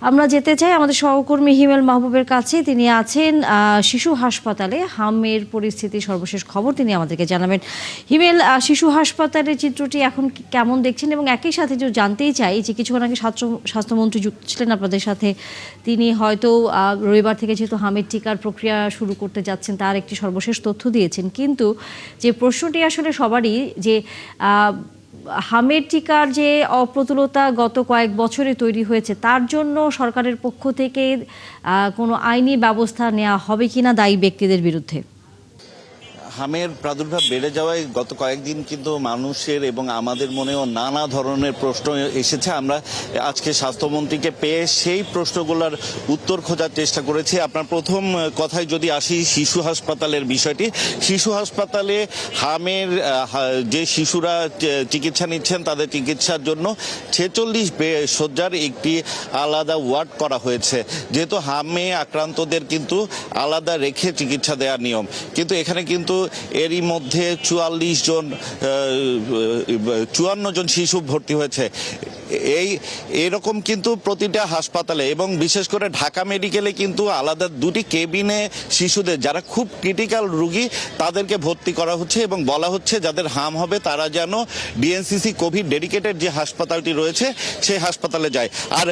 আমরা যেতে চাই আমাদের সহকর্মী হিমেল মাহবুবের কাছে। তিনি আছেন শিশু হাসপাতালে। হামের পরিস্থিতি সর্বশেষ খবর তিনি আমাদেরকে জানাবেন। হিমেল, শিশু হাসপাতালের চিত্রটি এখন কেমন দেখছেন? এবং একই সাথে যে জানতেই চাই যে কিছুক্ষণ আগে স্বাস্থ্যমন্ত্রী যুক্ত ছিলেন আপনাদের সাথে, তিনি হয়তো রবিবার থেকে যেহেতু হামের টিকার প্রক্রিয়া শুরু করতে যাচ্ছেন তার একটি সর্বশেষ তথ্য দিয়েছেন, কিন্তু যে প্রশ্নটি আসলে সবারই যে হামের টিকার যে অপ্রতুলতা গত কয়েক বছরে তৈরি হয়েছে তার জন্য সরকারের পক্ষ থেকে কোনো আইনি ব্যবস্থা নেওয়া হবে কিনা দায়ী ব্যক্তিদের বিরুদ্ধে? হামের প্রাদুর্ভাব বেড়ে যাওয়ায় গত কয়েকদিন কিন্তু মানুষের এবং আমাদের মনেও নানা ধরনের প্রশ্ন এসেছে। আমরা আজকে স্বাস্থ্যমন্ত্রীকে পেয়ে সেই প্রশ্নগুলোর উত্তর খোঁজার চেষ্টা করেছি। আপনার প্রথম কথায় যদি আসি শিশু হাসপাতালের বিষয়টি, শিশু হাসপাতালে হামের যে শিশুরা চিকিৎসা নিচ্ছেন তাদের চিকিৎসার জন্য 46 শয্যার একটি আলাদা ওয়ার্ড করা হয়েছে। যেহেতু হামে আক্রান্তদের কিন্তু আলাদা রেখে চিকিৎসা দেওয়ার নিয়ম, কিন্তু এখানে কিন্তু এরই মধ্যে 54 জন শিশু ভর্তি হয়েছে। এরকম কিন্তু প্রতিটা হাসপাতালে এবং বিশেষ করে ঢাকা মেডিকেলে কিন্তু আলাদা দুটি কেবিনে শিশুদের যারা খুব ক্রিটিক্যাল রোগী তাদেরকে ভর্তি করা হচ্ছে এবং বলা হচ্ছে যাদের হাম হবে তারা যেন ডিএনসিসি কোভিড ডেডিকেটেড যে হাসপাতালটি রয়েছে সেই হাসপাতালে যায়। আর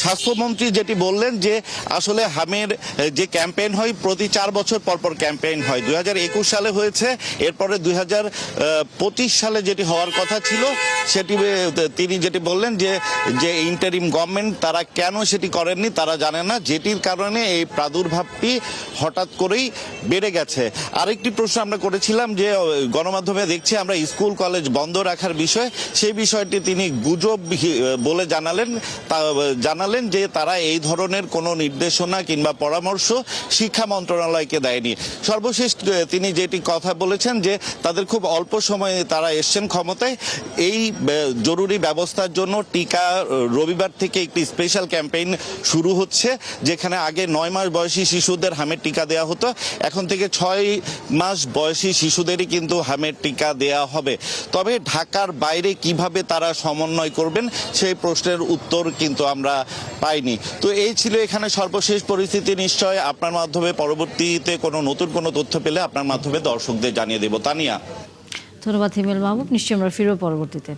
স্বাস্থ্যমন্ত্রী যেটি বললেন যে আসলে হামের যে ক্যাম্পেইন হয় প্রতি 4 বছর পর ক্যাম্পেইন হয়, 2021 সালে হয়েছে, এরপরে 2025 সালে যেটি হওয়ার কথা ছিল সেটি তিনি যেটি বললেন যে ইন্টারিম গভর্নমেন্ট তারা কেন সেটি করেননি তারা জানে না, যেটির কারণে এই প্রাদুর্ভাবটি হঠাৎ করেই বেড়ে গেছে। আরেকটি প্রশ্ন আমরা করেছিলাম যে গণমাধ্যমে দেখছি আমরা স্কুল কলেজ বন্ধ রাখার বিষয়, সেই বিষয়টি তিনি গুজব বলে জানালেন যে তারা এই ধরনের কোনো নির্দেশনা কিংবা পরামর্শ শিক্ষা মন্ত্রণালয়কে দেয়নি। সর্বশেষ তিনি যেটি কথা বলেছেন যে তাদের খুব অল্প সময়ে তারা এসছেন ক্ষমতায়, এই জরুরি ব্যবস্থার জন্য টিকা রবিবার থেকে একটি স্পেশাল ক্যাম্পেইন শুরু হচ্ছে, যেখানে আগে 9 মাস বয়সী শিশুদের হামের টিকা দেওয়া হতো, এখন থেকে 6 মাস বয়সী শিশুদেরই কিন্তু হামের টিকা দেওয়া হবে। তবে ঢাকার বাইরে কিভাবে তারা সমন্বয় করবেন সেই প্রশ্নের উত্তর কিন্তু আমরা পাইনি। তো এই ছিল এখানে সর্বশেষ পরিস্থিতি। নিশ্চয় আপনার মাধ্যমে পরবর্তীতে নতুন কোনো তথ্য পেলে আপনার মাধ্যমে দর্শকদের জানিয়ে দেব। তানিয়া, ধন্যবাদ হিমেল মাহবুব। নিশ্চয়ই আমরা ফিরব পরবর্তীতে।